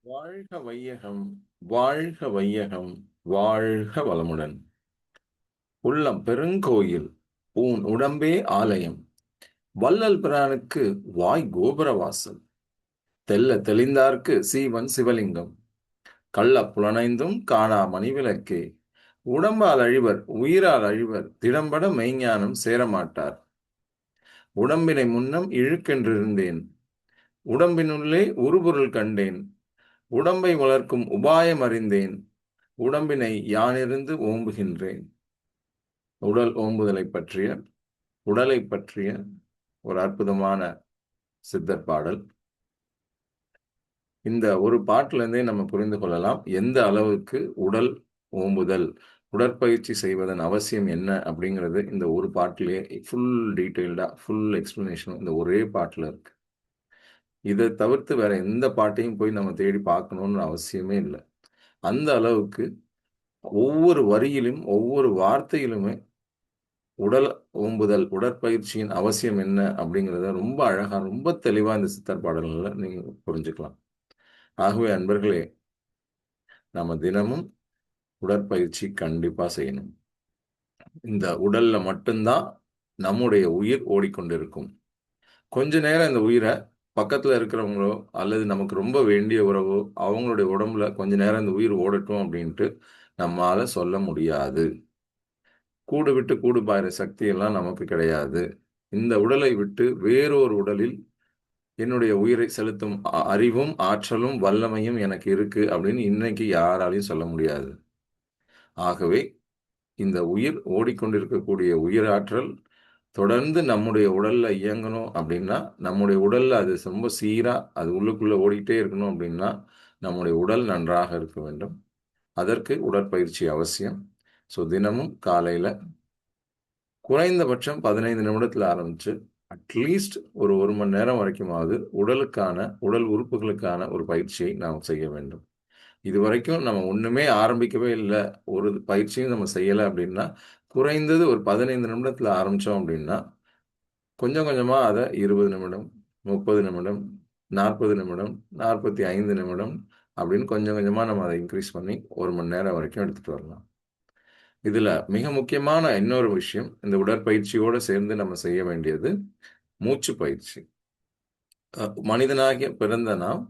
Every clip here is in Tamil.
வாழ்க வையகம், வாழ்க வையகம், வாழ்க வளமுடன். உள்ளம் பெருங்கோயில், ஊன் உடம்பே ஆலயம். வள்ளல் பிரானுக்கு வாய் கோபுரவாசல். தெள்ள தெளிந்தார்க்கு சீவன் சிவலிங்கம். கள்ளப் புலனைந்தும் காணா மணிவிளக்கே. உடம்பால் அழிவர், உயிரால் அழிவர், திடம்பட மெய்ஞானம் சேரமாட்டார். உடம்பினை முன்னம் இழுக்கென்றிருந்தேன், உடம்பினுள்ளே உறுபொருள் கண்டேன். உடம்பை வளர்க்கும் உபாயம் அறிந்தேன், உடம்பினை யானிருந்து ஓம்புகின்றேன். உடல் ஓம்புதலை பற்றிய, உடலை பற்றிய ஒரு அற்புதமான சித்தர் பாடல். இந்த ஒரு பாட்டிலிருந்தே நம்ம புரிந்து கொள்ளலாம் எந்த அளவுக்கு உடல் ஓம்புதல், உடற்பயிற்சி செய்வதன் அவசியம் என்ன அப்படிங்கிறது இந்த ஒரு பாட்டிலேயே ஃபுல் டீட்டெயில்டா, ஃபுல் எக்ஸ்பிளனேஷன் இந்த ஒரே பாட்டில் இருக்கு. இதை தவிர்த்து வேற எந்த பாட்டையும் போய் நம்ம தேடி பார்க்கணும்னு அவசியமே இல்லை. அந்த அளவுக்கு ஒவ்வொரு வரியிலும் ஒவ்வொரு வார்த்தையிலுமே உடல் ஓம்புதல், உடற்பயிற்சியின் அவசியம் என்ன அப்படிங்கிறத ரொம்ப அழகா, ரொம்ப தெளிவா இந்த சித்தர் பாடல்கள்ல நீங்க புரிஞ்சுக்கலாம். ஆகவே அன்பர்களே, நம்ம தினமும் உடற்பயிற்சி கண்டிப்பா செய்யணும். இந்த உடல்ல மட்டும்தான் நம்முடைய உயிர் ஓடிக்கொண்டிருக்கும். கொஞ்ச நேரம் இந்த உயிரை பக்கத்துல இருக்கிறவங்களோ அல்லது நமக்கு ரொம்ப வேண்டிய உறவோ அவங்களுடைய உடம்புல கொஞ்ச நேரம் இந்த உயிர் ஓடட்டும் அப்படின்ட்டு நம்மால சொல்ல முடியாது. கூடு விட்டு கூடு பாயிற சக்தி எல்லாம் நமக்கு கிடையாது. இந்த உடலை விட்டு வேறொரு உடலில் என்னுடைய உயிரை செலுத்தும் அறிவும் ஆற்றலும் வல்லமையும் எனக்கு இருக்கு அப்படின்னு இன்னைக்கு யாராலையும் சொல்ல முடியாது. ஆகவே இந்த உயிர் ஓடிக்கொண்டிருக்கக்கூடிய உயிராற்றல் தொடர்ந்து நம்முடைய உடல்ல இயங்கணும் அப்படின்னா, நம்முடைய உடல்ல அது ரொம்ப சீரா அது உள்ளுக்குள்ள ஓடிட்டே இருக்கணும் அப்படின்னா, நம்முடைய உடல் நன்றாக இருக்க வேண்டும். அதற்கு உடற்பயிற்சி அவசியம். ஸோ தினமும் காலையில குறைந்தபட்சம் 15 நிமிடத்தில் ஆரம்பிச்சு அட்லீஸ்ட் ஒரு 1 மணி நேரம் வரைக்குமாவது உடலுக்கான, உடல் உறுப்புகளுக்கான ஒரு பயிற்சியை நாம் செய்ய வேண்டும். இதுவரைக்கும் நம்ம ஒண்ணுமே ஆரம்பிக்கவே இல்லை, ஒரு பயிற்சியும் நம்ம செய்யலை அப்படின்னா, குறைந்தது ஒரு 15 நிமிடத்தில் ஆரம்பிச்சோம் அப்படின்னா கொஞ்சம் கொஞ்சமா அதை 20 நிமிடம், 30 நிமிடம், 40 நிமிடம், 45 நிமிடம் அப்படின்னு கொஞ்சம் கொஞ்சமா நம்ம அதை இன்க்ரீஸ் பண்ணி 1 மணி நேரம் வரைக்கும் எடுத்துட்டு வரலாம். இதுல மிக முக்கியமான இன்னொரு விஷயம், இந்த உடற்பயிற்சியோட சேர்ந்து நம்ம செய்ய வேண்டியது மூச்சு பயிற்சி. மனிதனாகிய பிறந்த நாம்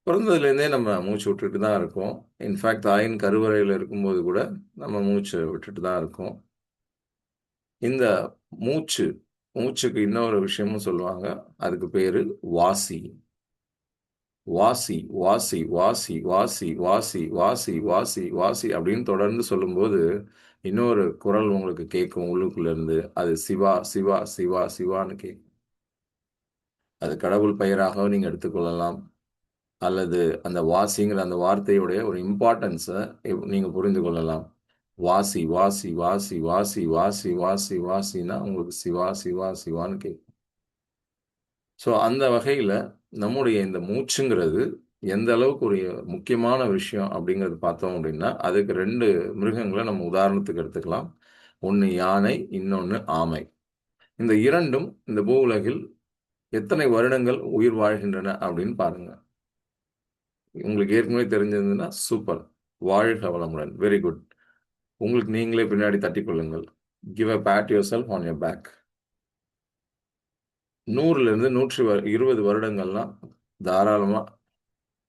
பிறந்ததுலேருந்தே நம்ம மூச்சு விட்டுட்டு தான் இருக்கோம். இன்ஃபேக்ட் தாயின் கருவறையில் இருக்கும்போது கூட நம்ம மூச்சு விட்டுட்டு தான் இருக்கோம். இந்த மூச்சு மூச்சுக்கு இன்னொரு விஷயமும் சொல்லுவாங்க. அதுக்கு பேரு வாசி. வாசி வாசி வாசி வாசி வாசி வாசி வாசி வாசி அப்படின்னு தொடர்ந்து சொல்லும்போது இன்னொரு குரல் உங்களுக்கு கேட்கும் உள்ளுக்குள்ள இருந்து. அது சிவா சிவா சிவா சிவான்னு கேட்கும். அது கடவுள் பெயராக நீங்க எடுத்துக்கொள்ளலாம். அல்லது அந்த வாசிங்கிற அந்த வார்த்தையுடைய ஒரு இம்பார்ட்டன்ஸை நீங்க புரிந்து கொள்ளலாம். வாசி வாசி வாசி வாசி வாசி வாசி வாசின்னா உங்களுக்கு சிவா சிவா சிவான்னு கேட்கும். ஸோ அந்த வகையில் நம்முடைய இந்த மூச்சுங்கிறது எந்த அளவுக்கு ஒரு முக்கியமான விஷயம் அப்படிங்கிறது பார்த்தோம் அப்படின்னா, அதுக்கு 2 மிருகங்களை நம்ம உதாரணத்துக்கு எடுத்துக்கலாம். ஒன்று யானை, இன்னொன்று ஆமை. இந்த இரண்டும் இந்த பூவுலகில் எத்தனை வருடங்கள் உயிர் வாழ்கின்றன அப்படின்னு பாருங்க. உங்களுக்கு ஏற்கனவே தெரிஞ்சிருந்ததுன்னா சூப்பர். வாழ்க வளமுடன். Very good. உங்களுக்கு நீங்களே பின்னாடி தட்டிக் கொள்ளுங்கள். Give a pat yourself on your back. 100லிருந்து 120 வருடங்கள்லாம் தாராளமா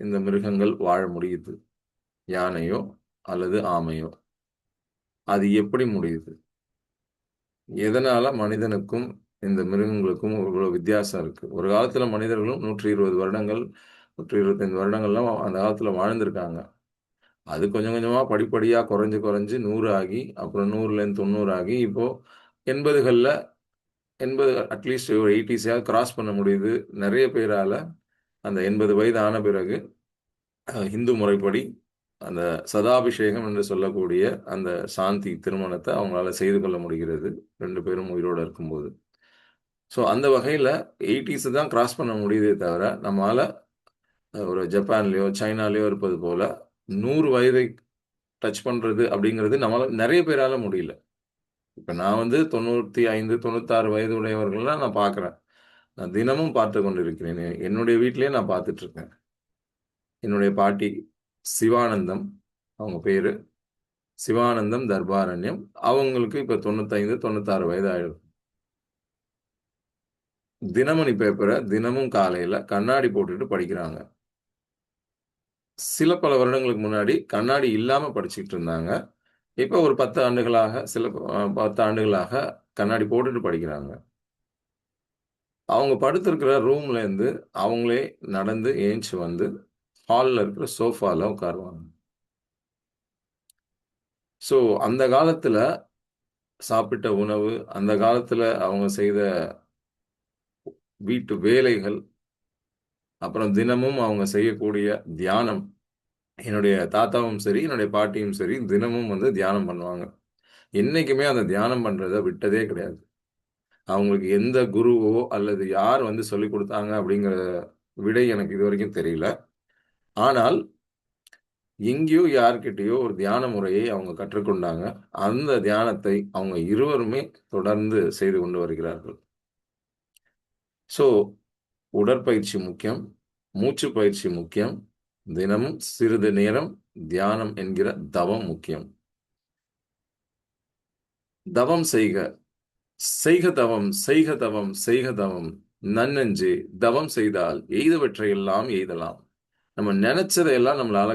இந்த மிருகங்கள் வாழ முடியுது. யானையோ அல்லது ஆமையோ. அது எப்படி முடியுது? எதனால மனிதனுக்கும் இந்த மிருகங்களுக்கும் இவ்வளவு வித்தியாசம் இருக்கு? ஒரு காலத்துல மனிதர்களும் 120 வருடங்கள், 125 வருடங்கள்லாம் அந்த காலத்துல வாழ்ந்திருக்காங்க. அது கொஞ்சம் கொஞ்சமா படிப்படியா குறைஞ்சு குறைஞ்சு 100 ஆகி, அப்புறம் 100லேருந்து 90 ஆகி, இப்போ 80கள்ல 80 அட்லீஸ்ட் ஒரு 80ஸாவது கிராஸ் பண்ண முடியுது. நிறைய பேரால அந்த 80 வயது ஆன பிறகு இந்து முறைப்படி அந்த சதாபிஷேகம் என்று சொல்லக்கூடிய அந்த சாந்தி திருமணத்தை அவங்களால செய்து கொள்ள முடிகிறது. 2 பேரும் உயிரோட இருக்கும்போது. ஸோ அந்த வகையில 80ஸ் தான் கிராஸ் பண்ண முடியுதே தவிர, நம்மால ஒரு ஜப்பான்லயோ, சைனாலயோ இருப்பது போல 100 வயதை டச் பண்றது அப்படிங்கிறது நம்மால நெறைய பேரால முடியல. இப்ப நான் வந்து 95, 96 வயது உடையவர்கள்லாம் நான் பார்க்குறேன். நான் தினமும் பார்த்துக் கொண்டிருக்கிறேன். என்னுடைய வீட்டிலேயே நான் பார்த்துட்டு இருக்கேன். என்னுடைய பாட்டி சிவானந்தம், அவங்க பேரு சிவானந்தம் தர்பாரண்யம். அவங்களுக்கு இப்ப 95, 96 வயது ஆயிடும். தினமணி பேப்பரை தினமும் காலையில கண்ணாடி போட்டுட்டு படிக்கிறாங்க. சில பல வருடங்களுக்கு முன்னாடி கண்ணாடி இல்லாம படிச்சுட்டு இருந்தாங்க. இப்ப ஒரு 10 ஆண்டுகளாக 10 ஆண்டுகளாக கண்ணாடி போட்டுட்டு படிக்கிறாங்க. அவங்க படுத்திருக்கிற ரூம்ல இருந்து அவங்களே நடந்து ஏஞ்சி வந்து ஹால்ல இருக்கிற சோஃபால உட்காருவாங்க. ஸோ அந்த காலத்துல சாப்பிட்ட உணவு, அந்த காலத்துல அவங்க செய்த வீட்டு வேலைகள், அப்புறம் தினமும் அவங்க செய்யக்கூடிய தியானம். என்னுடைய தாத்தாவும் சரி, என்னுடைய பாட்டியும் சரி, தினமும் வந்து தியானம் பண்ணுவாங்க. என்னைக்குமே அந்த தியானம் பண்றத விட்டதே கிடையாது. அவங்களுக்கு எந்த குருவோ அல்லது யார் வந்து சொல்லிக் குடுத்தாங்க அப்படிங்கிற விடை எனக்கு இதுவரைக்கும் தெரியல. ஆனால் எங்கேயோ யார்கிட்டயோ ஒரு தியான முறையை அவங்க கற்றுக்கொண்டாங்க. அந்த தியானத்தை அவங்க இருவருமே தொடர்ந்து செய்து கொண்டு வருகிறார்கள். ஸோ உடற்பயிற்சி முக்கியம், மூச்சு பயிற்சி முக்கியம், தினமும் சிறிது நேரம் தியானம் என்கிற தவம் முக்கியம். தவம் செய்க, செய்க தவம், செய்க தவம், செய்க தவம், நன்னெஞ்சே தவம் செய்தால் எய்தவற்றையெல்லாம் எய்தலாம். நம்ம நினைச்சதையெல்லாம் நம்மளால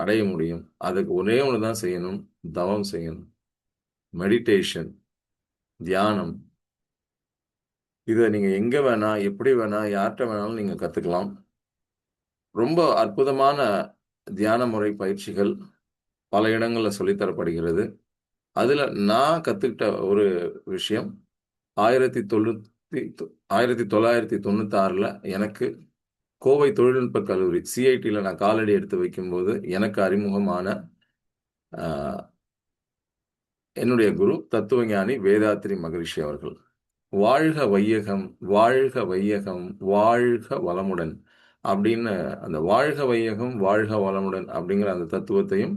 அடைய முடியும். அதுக்கு ஒரே ஒன்று தான் செய்யணும், தவம் செய்யணும். மெடிடேஷன், தியானம். இதை நீங்க எங்க வேணா, எப்படி வேணா, யார்கிட்ட வேணாலும் நீங்க கத்துக்கலாம். ரொம்ப அற்புதமான தியான முறை பயிற்சிகள் பல இடங்கள்ல சொல்லித்தரப்படுகிறது. அதுல நான் கத்துக்கிட்ட ஒரு விஷயம் 1996ல எனக்கு கோவை தொழில்நுட்ப கல்லூரி சிஐடியில் நான் காலடி எடுத்து வைக்கும்போது எனக்கு அறிமுகமான என்னுடைய குரு தத்துவஞானி வேதாத்ரி மகரிஷி அவர்கள். வாழ்க வையகம், வாழ்க வையகம், வாழ்க வளமுடன் அப்படின்னு அந்த வாழ்க வையகம், வாழ்க வளமுடன் அப்படிங்கிற அந்த தத்துவத்தையும்,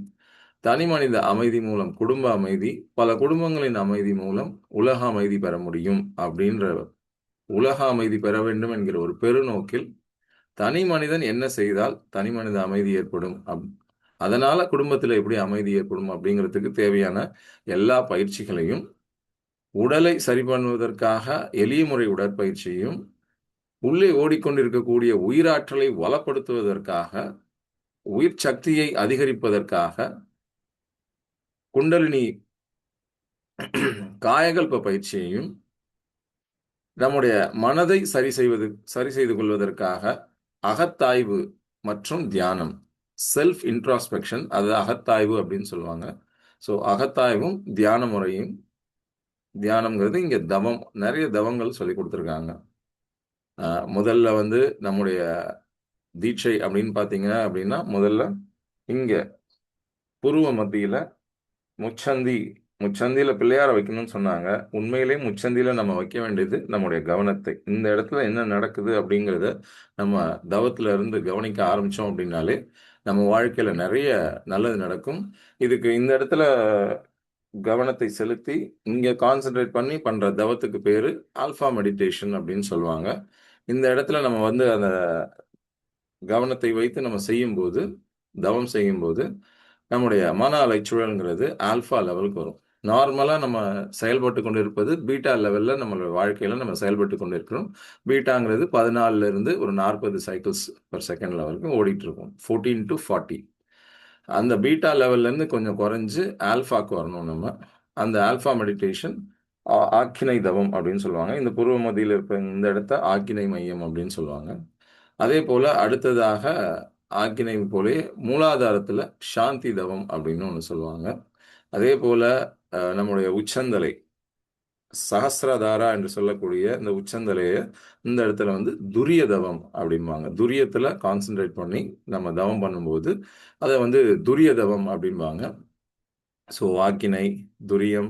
தனி மனித அமைதி மூலம் குடும்ப அமைதி, பல குடும்பங்களின் அமைதி மூலம் உலக அமைதி பெற முடியும் அப்படின்ற, உலக அமைதி பெற வேண்டும் என்கிற ஒரு பெருநோக்கில் தனி மனிதன் என்ன செய்தால் தனி மனித அமைதி ஏற்படும், அதனால குடும்பத்தில் எப்படி அமைதி ஏற்படும் அப்படிங்கிறதுக்கு தேவையான எல்லா பயிற்சிகளையும், உடலை சரி பண்ணுவதற்காக எளிய முறை உடற்பயிற்சியும், உள்ளே ஓடிக்கொண்டிருக்கக்கூடிய உயிராற்றலை வளப்படுத்துவதற்காக, உயிர் சக்தியை அதிகரிப்பதற்காக குண்டலினி காயகல்ப பயிற்சியையும், நம்முடைய மனதை சரி செய்து கொள்வதற்காக அகத்தாய்வு மற்றும் தியானம், செல்ஃப் இன்ட்ராஸ்பெக்ஷன், அது அகத்தாய்வு அப்படின்னு சொல்லுவாங்க. ஸோ அகத்தாய்வும் தியான முறையும், தியானம்ங்கிறது இங்க தவம், நிறைய தவங்கள் சொல்லி கொடுத்துருக்காங்க. முதல்ல வந்து நம்முடைய தீட்சை அப்படின்னு பார்த்தீங்க அப்படின்னா, முதல்ல இங்க புருவ மத்தியில முச்சந்தியில பிள்ளையார வைக்கணும்னு சொன்னாங்க. உண்மையிலே முச்சந்தியில நம்ம வைக்க வேண்டியது நம்முடைய கவனத்தை. இந்த இடத்துல என்ன நடக்குது அப்படிங்கிறத நம்ம தவத்துல இருந்து கவனிக்க ஆரம்பிச்சோம் அப்படின்னாலே நம்ம வாழ்க்கையில நிறைய நல்லது நடக்கும். இதுக்கு இந்த இடத்துல கவனத்தை செலுத்தி இங்க கான்சென்ட்ரேட் பண்ணி பண்ற தவத்துக்கு பேரு ஆல்பா மெடிடேஷன் அப்படின்னு சொல்லுவாங்க. இந்த இடத்துல நம்ம வந்து அந்த கவனத்தை வைத்து நம்ம செய்யும்போது, தவம் செய்யும்போது நம்முடைய மன அலைச்சூழல்ங்கிறது ஆல்ஃபா லெவலுக்கு வரும். நார்மலா நம்ம செயல்பட்டு கொண்டிருப்பது பீட்டா லெவல்ல நம்மளோட வாழ்க்கையில நம்ம செயல்பட்டு கொண்டிருக்கிறோம். பீட்டாங்கிறது 14ல இருந்து ஒரு 40 சைக்கிள்ஸ் பெர் செகண்ட்ல வரைக்கும் ஓடிட்டு இருக்கும். 14 to 40. அந்த பீட்டா லெவல்ல இருந்து கொஞ்சம் குறைஞ்சு ஆல்ஃபாக்கு வரணும் நம்ம. அந்த ஆல்ஃபா மெடிடேஷன் ஆக்கினை தவம் அப்படின்னு சொல்லுவாங்க. இந்த பூர்வ மத்தியில் இருக்க இந்த இடத்த ஆக்கினை மையம் அப்படின்னு சொல்லுவாங்க. அதே போல அடுத்ததாக ஆக்கினை போலே மூலாதாரத்துல சாந்தி தவம் அப்படின்னு ஒன்று சொல்லுவாங்க. அதே போல நம்முடைய உச்சந்தலை சஹஸ்ரதாரா என்று சொல்லக்கூடிய இந்த உச்சந்தலையை இந்த இடத்துல வந்து துரிய தவம் அப்படிம்பாங்க. துரியத்துல கான்சென்ட்ரேட் பண்ணி நம்ம தவம் பண்ணும்போது அதை வந்து துரிய தவம் அப்படிம்பாங்க. ஸோ ஆக்கினை, துரியம்,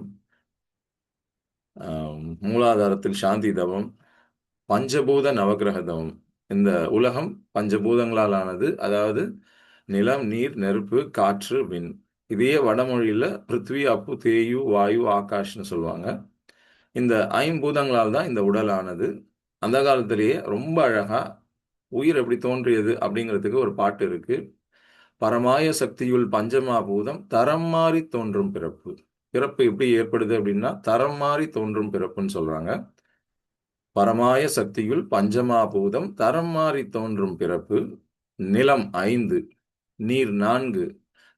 மூலாதாரத்தில் சாந்தி தவம், பஞ்சபூத நவகிரக தவம். இந்த உலகம் பஞ்சபூதங்களால் ஆனது. அதாவது நிலம், நீர், நெருப்பு, காற்று, விண். இதையே வடமொழியில பிருத்வி, அப்பு, தேயு, வாயு, ஆகாஷ்னு சொல்லுவாங்க. இந்த ஐம்பூதங்களால் தான் இந்த உடல் ஆனது. அந்த காலத்திலேயே ரொம்ப அழகா உயிர் எப்படி தோன்றியது அப்படிங்கிறதுக்கு ஒரு பாட்டு இருக்கு. பரமாய சக்தியுள் பஞ்சமா பூதம் தரம் மாறி தோன்றும் பிறப்பு. பிறப்பு எப்படி ஏற்படுது அப்படின்னா தரம் மாறி தோன்றும் பிறப்புன்னு சொல்றாங்க. பரமாய சக்தியுள் பஞ்சமா பூதம் தரம் மாறி தோன்றும் பிறப்பு. நிலம் 5, நீர் 4,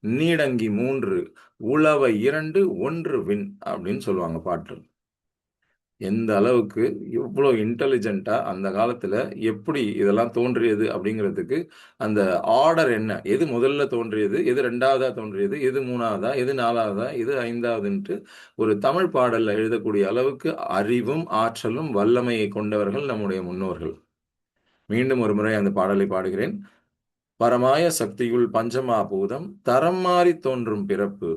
நீடங்கி 3, உளவை 2, 1 விண் அப்படின்னு சொல்லுவாங்க பாட்டு. எந்த அளவுக்கு எவ்வளோ இன்டெலிஜென்ட்டா அந்த காலத்துல எப்படி இதெல்லாம் தோன்றியது அப்படிங்கிறதுக்கு அந்த ஆர்டர் என்ன? எது முதல்ல தோன்றியது? எது 2வதா தோன்றியது? எது 3வதா? எது 4வதா? எது 5வதுன்ட்டு ஒரு தமிழ் பாடல்ல எழுதக்கூடிய அளவுக்கு அறிவும், ஆற்றலும், வல்லமையை கொண்டவர்கள் நம்முடைய முன்னோர்கள். மீண்டும் ஒரு முறை அந்த பாடலை பாடுகிறேன். பரமாய சக்தியுள் பஞ்சமா பூதம் தரம் மாறி தோன்றும் பிறப்பு.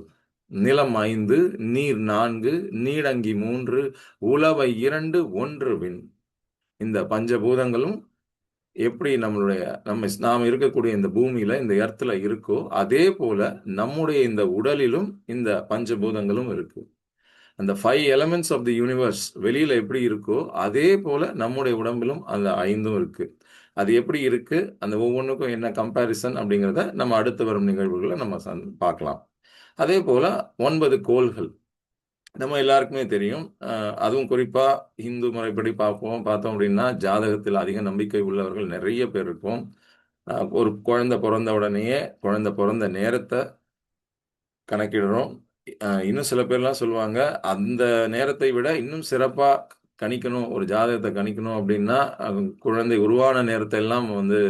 நிலம் 5, நீர் 4, நீடங்கி 3, உளவை 2, 1 விண். இந்த பஞ்சபூதங்களும் எப்படி நாம் இருக்கக்கூடிய இந்த பூமியில, இந்த எர்த்ல இருக்கோ, அதே போல நம்முடைய இந்த உடலிலும் இந்த பஞ்சபூதங்களும் இருக்கு. அந்த 5 எலிமெண்ட்ஸ் ஆஃப் தி யூனிவர்ஸ் வெளியில எப்படி இருக்கோ, அதே போல நம்முடைய உடம்பிலும் அந்த 5ம் இருக்கு. அது எப்படி இருக்கு? அந்த ஒவ்வொன்னுக்கும் என்ன கம்பேரிசன் அப்படிங்கிறத நம்ம அடுத்து வரும் நிகழ்வுகள்ல நம்ம பார்க்கலாம். அதே போல 9 கோள்கள். நம்ம எல்லாருக்குமே தெரியும். அதுவும் குறிப்பா இந்து முறைப்படி பார்த்தோம் அப்படின்னா, ஜாதகத்தில் அதிக நம்பிக்கை உள்ளவர்கள் நெறைய பேர் இருப்போம். ஒரு குழந்தை பொறந்த உடனேயே, குழந்தை பொறந்த நேரத்த கணக்கிடுறோம். இன்னும் சில பேர்லாம் சொல்லுவாங்க, அந்த நேரத்தை விட இன்னும் சிறப்பா கணிக்கணும், ஒரு ஜாதகத்த கணிக்கணும் அப்படின்னா, குழந்தை உருவான நேரத்த எல்லாம் வந்து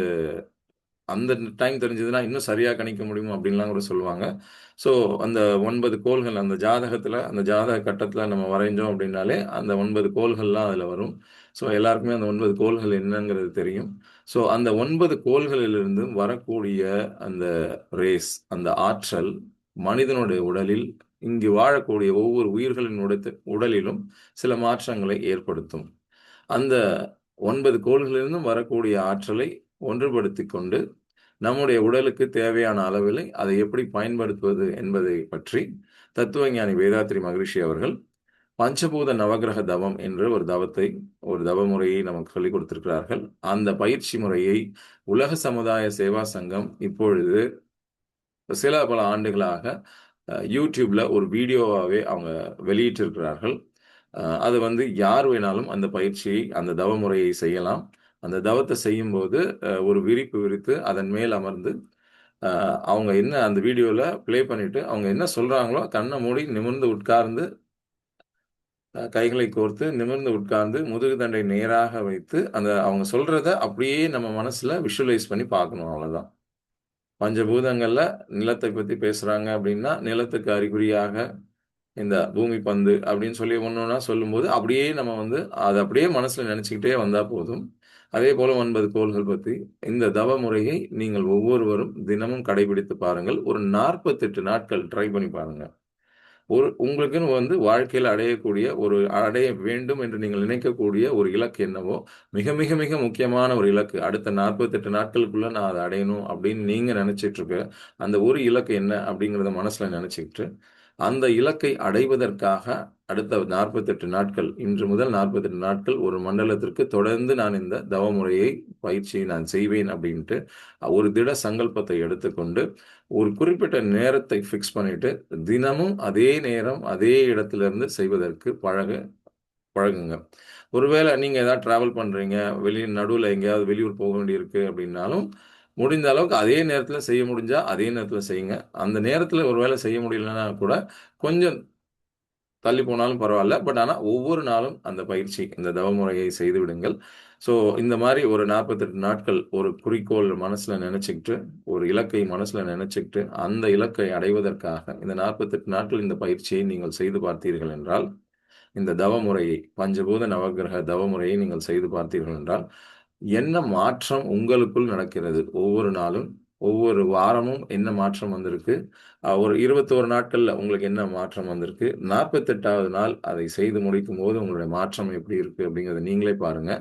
அந்த டைம் தெரிஞ்சதுன்னா இன்னும் சரியா கணிக்க முடியும் அப்படின்லாம் கூட சொல்லுவாங்க. ஸோ அந்த 9 கோள்கள் அந்த ஜாதகத்துல, அந்த ஜாதக கட்டத்துல நம்ம வரைஞ்சோம் அப்படின்னாலே, அந்த 9 கோள்கள்லாம் அதுல வரும். ஸோ எல்லாருக்குமே அந்த 9 கோள்கள் என்னங்கிறது தெரியும். ஸோ அந்த 9 கோள்களிலிருந்து வரக்கூடிய அந்த ரேஸ், அந்த ஆற்றல் மனிதனுடைய உடலில், இங்கு வாழக்கூடிய ஒவ்வொரு உயிர்களின் உடலிலும் சில மாற்றங்களை ஏற்படுத்தும். அந்த 9 கோள்களிலிருந்தும் வரக்கூடிய ஆற்றலை ஒன்றுபடுத்திக் கொண்டு நம்முடைய உடலுக்கு தேவையான அளவில் அதை எப்படி பயன்படுத்துவது என்பதை பற்றி தத்துவஞானி வேதாத்ரி மகரிஷி அவர்கள் பஞ்சபூத நவகிரக தவம் என்ற ஒரு தவ முறையை நமக்கு சொல்லிக் கொடுத்திருக்கிறார்கள். அந்த பயிற்சி முறையை உலக சமுதாய சேவா சங்கம் இப்பொழுது சில பல ஆண்டுகளாக யூடியூப்ல ஒரு வீடியோவாவே அவங்க வெளியிட்டிருக்கிறார்கள். அது வந்து யார் வேணாலும் அந்த பயிற்சியை, அந்த தவ முறையை செய்யலாம். அந்த தவத்தை செய்யும்போது ஒரு விரிப்பு விரித்து அதன் மேல் அமர்ந்து அவங்க என்ன அந்த வீடியோல ப்ளே பண்ணிட்டு, அவங்க என்ன சொல்றாங்களோ கண்ண மூடி நிமிர்ந்து உட்கார்ந்து, கைகளை கோர்த்து நிமிர்ந்து உட்கார்ந்து, முதுகு தண்டை நேராக வைத்து, அவங்க சொல்றத அப்படியே நம்ம மனசுல விஷுவலைஸ் பண்ணி பார்க்கணும் அவ்வளவுதான். பஞ்சபூதங்கள்ல நிலத்தை பத்தி பேசுறாங்க அப்படின்னா, நிலத்துக்கு அறிகுறியாக இந்த பூமி பந்து அப்படின்னு சொல்லி ஒண்ணொண்ணா சொல்லும்போது, அப்படியே நம்ம வந்து அத அப்படியே மனசுல நெனச்சுக்கிட்டே வந்தா போதும். அதேபோல 9 கோள்கள் பத்தி இந்த தவ முறையை நீங்கள் ஒவ்வொருவரும் தினமும் கடைபிடித்து பாருங்கள். ஒரு 48 நாட்கள் ட்ரை பண்ணி பாருங்க. உங்களுக்குன்னு வந்து வாழ்க்கையில அடைய வேண்டும் என்று நீங்கள் நினைக்கக்கூடிய ஒரு இலக்கு என்னவோ, மிக மிக மிக முக்கியமான ஒரு இலக்கு. அடுத்த 48 நாட்களுக்குள்ள நான் அத அடையணும் அப்படின்னு நீங்க நெனச்சிட்டு இருக்க, அந்த ஒரு இலக்கு என்ன அப்படிங்கிறத மனசுல நெனச்சுக்கிட்டு, அந்த இலக்கை அடைவதற்காக அடுத்த 48 நாட்கள், இன்று முதல் 48 நாட்கள் ஒரு மண்டலத்திற்கு தொடர்ந்து நான் இந்த தவ முறையை, பயிற்சியை நான் செய்வேன் அப்படின்ட்டு, ஒரு திட சங்கல்பத்தை எடுத்துக்கொண்டு, ஒரு குறிப்பிட்ட நேரத்தை ஃபிக்ஸ் பண்ணிட்டு, தினமும் அதே நேரம், அதே இடத்திலிருந்து செய்வதற்கு பழகுங்க. ஒருவேளை நீங்க ஏதாவது டிராவல் பண்றீங்க, நடுவுல எங்கேயாவது வெளியூர் போக வேண்டியிருக்கு அப்படின்னாலும், முடிந்த அளவுக்கு அதே நேரத்தில செய்ய முடிஞ்சா, அதே நேரத்தில செய்யுங்க. அந்த நேரத்தில ஒரு வேளை செய்ய முடியலன்னா கூட, கொஞ்சம் தள்ளி போனாலும் பரவால்ல. ஆனா ஒவ்வொரு நாளும் அந்த பயிற்சி, இந்த தவமுறையை செய்து விடுங்கள். ஸோ இந்த மாரி ஒரு 48 நாட்கள் ஒரு குறிக்கோள் மனசுல நெனச்சுக்கிட்டு, ஒரு இலக்கை மனசுல நெனச்சுக்கிட்டு, அந்த இலக்கை அடைவதற்காக இந்த 48 நாட்கள் இந்த பயிற்சியை நீங்கள் செய்து பார்த்தீர்கள் என்றால், இந்த தவமுறையை, பஞ்சபூத நவக்கிரக தவமுறையை நீங்கள் செய்து பார்த்தீர்கள் என்றால், என்ன மாற்றம் உங்களுக்குள் நடக்கிறது? ஒவ்வொரு நாளும், ஒவ்வொரு வாரமும் என்ன மாற்றம் வந்திருக்கு? ஒரு 21 நாட்கள்ல உங்களுக்கு என்ன மாற்றம் வந்திருக்கு? 48வது நாள் அதை செய்து முடிக்கும்போது உங்களுடைய மாற்றம் எப்படி இருக்கு? அப்படிங்கிறத நீங்களே பாருங்க.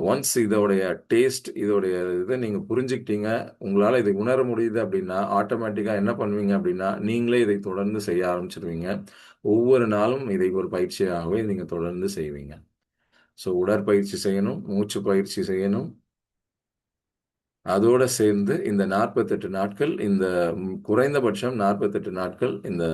ஒன்ஸ் இதோடைய டேஸ்ட், இதோடைய இத நீங்க புரிஞ்சுக்கிட்டீங்க, உங்களால இதை உணர முடியுது அப்படின்னா, ஆட்டோமேட்டிக்கா என்ன பண்ணுவீங்க அப்படின்னா, நீங்களே இதை தொடர்ந்து செய்ய ஆரம்பிச்சுருவீங்க. ஒவ்வொரு நாளும் இதை ஒரு பயிற்சியாகவே நீங்க தொடர்ந்து செய்வீங்க. ஸோ உடற்பயிற்சி செய்யணும், மூச்சு பயிற்சி செய்யணும். அதோட சேர்ந்து இந்த 48 நாட்கள், இந்த குறைந்தபட்சம் 48 நாட்கள் இந்த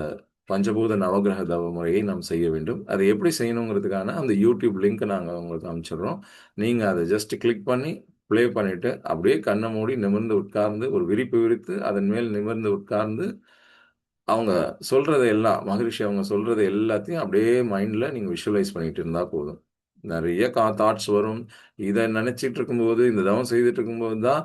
பஞ்சபூத நவக்கிரக தவ முறையை நாம் செய்ய வேண்டும். அதை எப்படி செய்யணுங்கிறதுக்கான அந்த யூடியூப் லிங்க் நாங்க உங்களுக்கு அனுப்பிச்சிடுறோம். நீங்க அதை ஜஸ்ட் கிளிக் பண்ணி ப்ளே பண்ணிட்டு, அப்படியே கண்ண மூடி நிமிர்ந்து உட்கார்ந்து, ஒரு விரிப்பு விரித்து அதன் மேல் நிமிர்ந்து உட்கார்ந்து, அவங்க சொல்றத எல்லாம் மகரிஷி அவங்க சொல்றது எல்லாத்தையும் அப்படியே மைண்ட்ல நீங்க விஷுவலைஸ் பண்ணிட்டு இருந்தா போதும். நெறைய தாட்ஸ் வரும். இத நினைச்சிட்டு இருக்கும்போது, இந்த தவம் செய்துட்டு இருக்கும்போது தான்,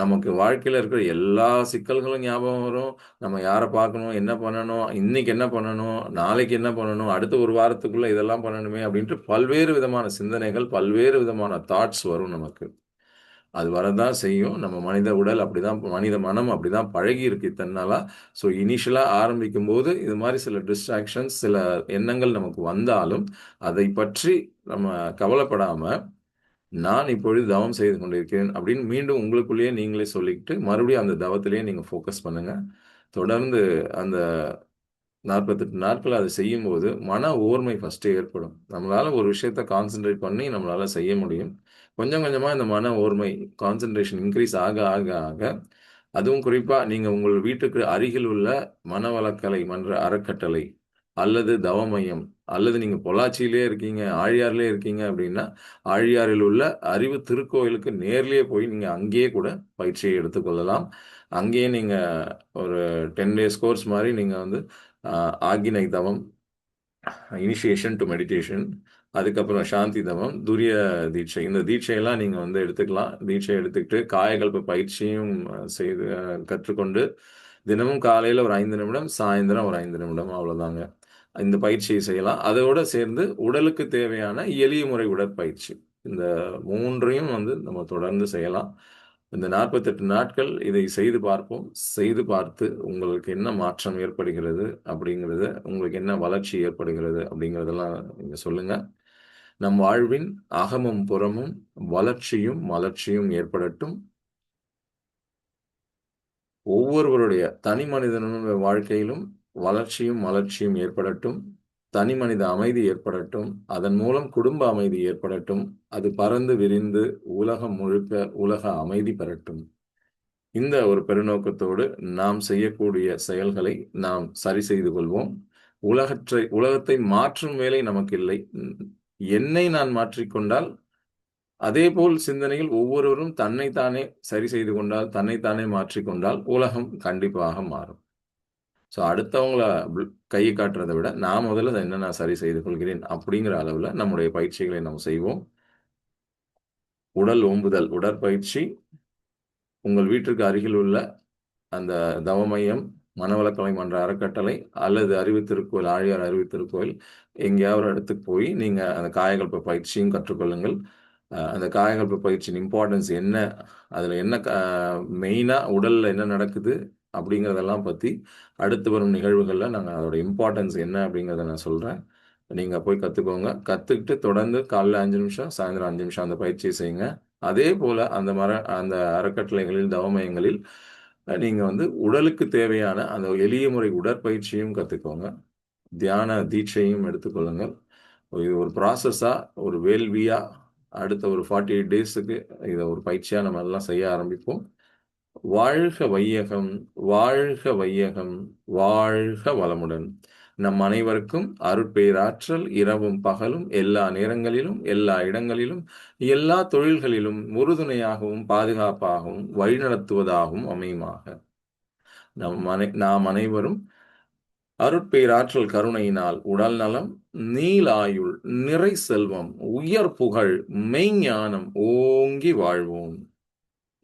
நமக்கு வாழ்க்கையில இருக்கிற எல்லா சிக்கல்களும் ஞாபகம் வரும். நம்ம யார பார்க்கணும்? என்ன பண்ணணும்? இன்னைக்கு என்ன பண்ணணும்? நாளைக்கு என்ன பண்ணணும்? அடுத்த 1 வாரத்துக்குள்ள இதெல்லாம் பண்ணணுமே! அப்படின்ட்டு பல்வேறு விதமான சிந்தனைகள், பல்வேறு விதமான தாட்ஸ் வரும் நமக்கு. அது வரதான் செய்யும். நம்ம மனித உடல் அப்படிதான், மனித மனம் அப்படிதான் பழகியிருக்கு இத்தன நாளா. ஸோ இனிஷியலா ஆரம்பிக்கும்போது, இது மாரி சில டிஸ்ட்ராக்ஷன்ஸ், சில எண்ணங்கள் நமக்கு வந்தாலும், அதை பற்றி நம்ம கவலைப்படாம, "நான் இப்பொழுது தவம் செய்து கொண்டிருக்கிறேன்" அப்படின்னு மீண்டும் உங்களுக்குள்ளேயே நீங்களே சொல்லிக்கிட்டு, மறுபடியும் அந்த தவத்திலேயே நீங்க ஃபோக்கஸ் பண்ணுங்க. தொடர்ந்து அந்த 48 நாட்கள் அத செய்யும்போது, மன ஓர்மை ஃபர்ஸ்ட்டு ஏற்படும். நம்மளால ஒரு விஷயத்த கான்சன்ட்ரேட் பண்ணி நம்மளால செய்ய முடியும். கொஞ்சம் கொஞ்சமா இந்த மன ஓர்மை, கான்சன்ட்ரேஷன் இன்கிரீஸ் ஆக ஆக ஆக, அதுவும் குறிப்பா நீங்க உங்கள் வீட்டுக்கு அருகில் உள்ள மனவளக்கலை மன்ற அறக்கட்டளை, அல்லது தவ மையம், அல்லது நீங்க பொள்ளாச்சியிலே இருக்கீங்க, ஆழியாறிலே இருக்கீங்க அப்படின்னா, ஆழியாறில் உள்ள அறிவு திருக்கோயிலுக்கு நேர்லயே போய் நீங்க அங்கேயே கூட பயிற்சியை எடுத்துக்கொள்ளலாம். அங்கேயே நீங்க ஒரு 10 டேஸ் கோர்ஸ் மாரி நீங்க வந்து அ ஆக்கினை தவம், இனிஷியேஷன் டூ மெடிடேஷன், அதுக்கப்புறம் சாந்தி தவம், துரிய தீட்சை. இந்த தீட்சையெல்லாம் நீங்க வந்து எடுத்துக்கலாம். தீட்சை எடுத்துக்கிட்டு காயகல்ப பயிற்சியும் செய்து கற்றுக்கொண்டு, தினமும் காலையில ஒரு 5 நிமிடம், சாயந்திரம் ஒரு 5 நிமிடம் அவ்வளோதாங்க. இந்த பயிற்சியை செய்யலாம். அதோட சேர்ந்து உடலுக்கு தேவையான எளிய முறை உடற்பயிற்சி. இந்த 3யும் வந்து நம்ம தொடர்ந்து செய்யலாம். இந்த 48 நாட்கள் இதை செய்து பார்ப்போம். செய்து பார்த்து உங்களுக்கு என்ன மாற்றம் ஏற்படுகிறது அப்படிங்கிறது, உங்களுக்கு என்ன வளர்ச்சி ஏற்படுகிறது அப்படிங்கிறதெல்லாம் நீங்க சொல்லுங்க. நம் வாழ்வின் அகமும் புறமும் வளர்ச்சியும் மலர்ச்சியும் ஏற்படட்டும். ஒவ்வொருவருடைய தனி மனிதனுடைய வாழ்க்கையிலும் வளர்ச்சியும் மலர்ச்சியும் ஏற்படட்டும். தனி மனித அமைதி ஏற்படட்டும். அதன் மூலம் குடும்ப அமைதி ஏற்படட்டும். அது பரந்து விரிந்து உலகம் முழுக்க உலக அமைதி பெறட்டும். இந்த ஒரு பெருநோக்கத்தோடு நாம் செய்யக்கூடிய செயல்களை நாம் சரி செய்து கொள்வோம். உலகத்தை மாற்றும் வேலை நமக்கு இல்லை. என்னை நான் மாற்றிக்கொண்டால், அதேபோல் சிந்தனையில் ஒவ்வொருவரும் தன்னைத்தானே சரி செய்து கொண்டால், தன்னைத்தானே மாற்றிக்கொண்டால், உலகம் கண்டிப்பாக மாறும். ஸோ அடுத்தவங்கள கை காட்டுறத விட, நான் முதல்ல என்ன நான் சரி செய்து கொள்கிறேன் அப்படிங்கிற அளவுல நம்முடைய பயிற்சிகளை நாம் செய்வோம். உடல் ஓம்புதல், உடற்பயிற்சி உங்கள் வீட்டிற்கு அருகில் உள்ள அந்த தவமையம், மனவளக்கலை மன்ற அறக்கட்டளை அல்லது அறிவு திருக்கோயில், ஆழியார் அறிவு திருக்கோயில் எங்கேயாவது ஒரு இடத்துக்கு போய் நீங்க அந்த காயகல்ப பயிற்சியும் கற்றுக்கொள்ளுங்கள். அந்த காயகல்ப பயிற்சியின் இம்பார்ட்டன்ஸ் என்ன? அதுல என்ன மெயினா உடல்ல என்ன நடக்குது? அப்படிங்கிறதெல்லாம் பத்தி அடுத்து வரும் நிகழ்வுகள்ல நாங்க அதோட இம்பார்ட்டன்ஸ் என்ன அப்படிங்கிறத நான் சொல்றேன். நீங்க போய் கத்துக்கோங்க. கத்துக்கிட்டு தொடர்ந்து காலைல 5 நிமிஷம், சாயந்தரம் 5 நிமிஷம் அந்த பயிற்சியை செய்யுங்க. அதே போல அந்த அறக்கட்டளைகளில், தவ மையங்களில் நீங்க வந்து உடலுக்கு தேவையான அந்த எளிய முறை உடற்பயிற்சியும் கத்துக்கோங்க. தியான தீட்சையும் எடுத்துக்கொள்ளுங்கள். இது ஒரு ப்ராசஸா, ஒரு வேள்வியா அடுத்த ஒரு 48 டேஸுக்கு இத ஒரு பயிற்சியா நம்ம எல்லாம் செய்ய ஆரம்பிப்போம். வாழ்க வையகம், வாழ்க வையகம், வாழ்க வளமுடன். நம் அனைவருக்கும் அருட்பேராற்றல் இரவும் பகலும் எல்லா நேரங்களிலும், எல்லா இடங்களிலும், எல்லா தொழில்களிலும் உறுதுணையாகவும், பாதுகாப்பாகவும், வழிநடத்துவதாகவும் அமையுமாக. நாம் அனைவரும் அருட்பேராற்றல் கருணையினால் உடல் நலம், நீளாயுள், நிறை செல்வம், உயர் புகழ், மெய்ஞானம் ஓங்கி வாழ்வோம்.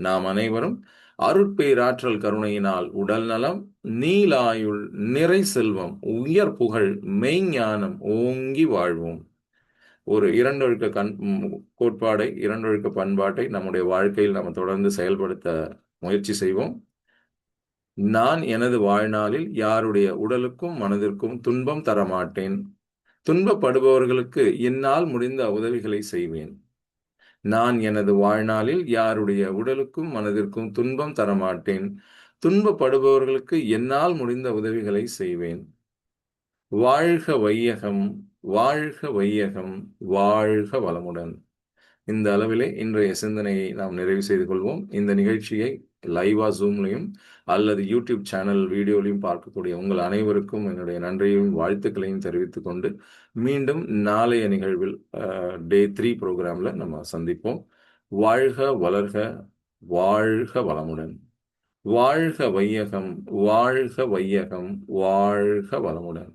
நாம் அனைவரும் அருட்பேராற்றல் கருணையினால் உடல் நலம், நீளாயுள், நிறை செல்வம், உயர் புகழ், மெய்ஞானம் ஓங்கி வாழ்வோம். ஒரு இரண்டொழுக்க கோட்பாடை, இரண்டொழுக்க பண்பாட்டை நம்முடைய வாழ்க்கையில் நம்ம தொடர்ந்து செயல்படுத்த முயற்சி செய்வோம். நான் எனது வாழ்நாளில் யாருடைய உடலுக்கும் மனதிற்கும் துன்பம் தரமாட்டேன். துன்பப்படுபவர்களுக்கு என்னால் முடிந்த உதவிகளை செய்வேன். நான் எனது வாழ்நாளில் யாருடைய உடலுக்கும் மனதிற்கும் துன்பம் தரமாட்டேன். துன்பப்படுபவர்களுக்கு என்னால் முடிந்த உதவிகளை செய்வேன். வாழ்க வையகம், வாழ்க வையகம், வாழ்க வளமுடன். இந்த அளவிலே இன்றைய சிந்தனையை நாம் நிறைவு செய்து கொள்வோம். இந்த நிகழ்ச்சியை லைவா ஜூம்லையும் அல்லது யூடியூப் சேனல் வீடியோலையும் பார்க்கக்கூடிய உங்கள் அனைவருக்கும் என்னுடைய நன்றியையும் வாழ்த்துக்களையும் தெரிவித்துக் கொண்டு மீண்டும் நாளைய நிகழ்வில் டே 3 ப்ரோக்ராம்ல நம்ம சந்திப்போம். வாழ்க வளர்க, வாழ்க வளமுடன். வாழ்க வையகம், வாழ்க வையகம், வாழ்க வளமுடன்.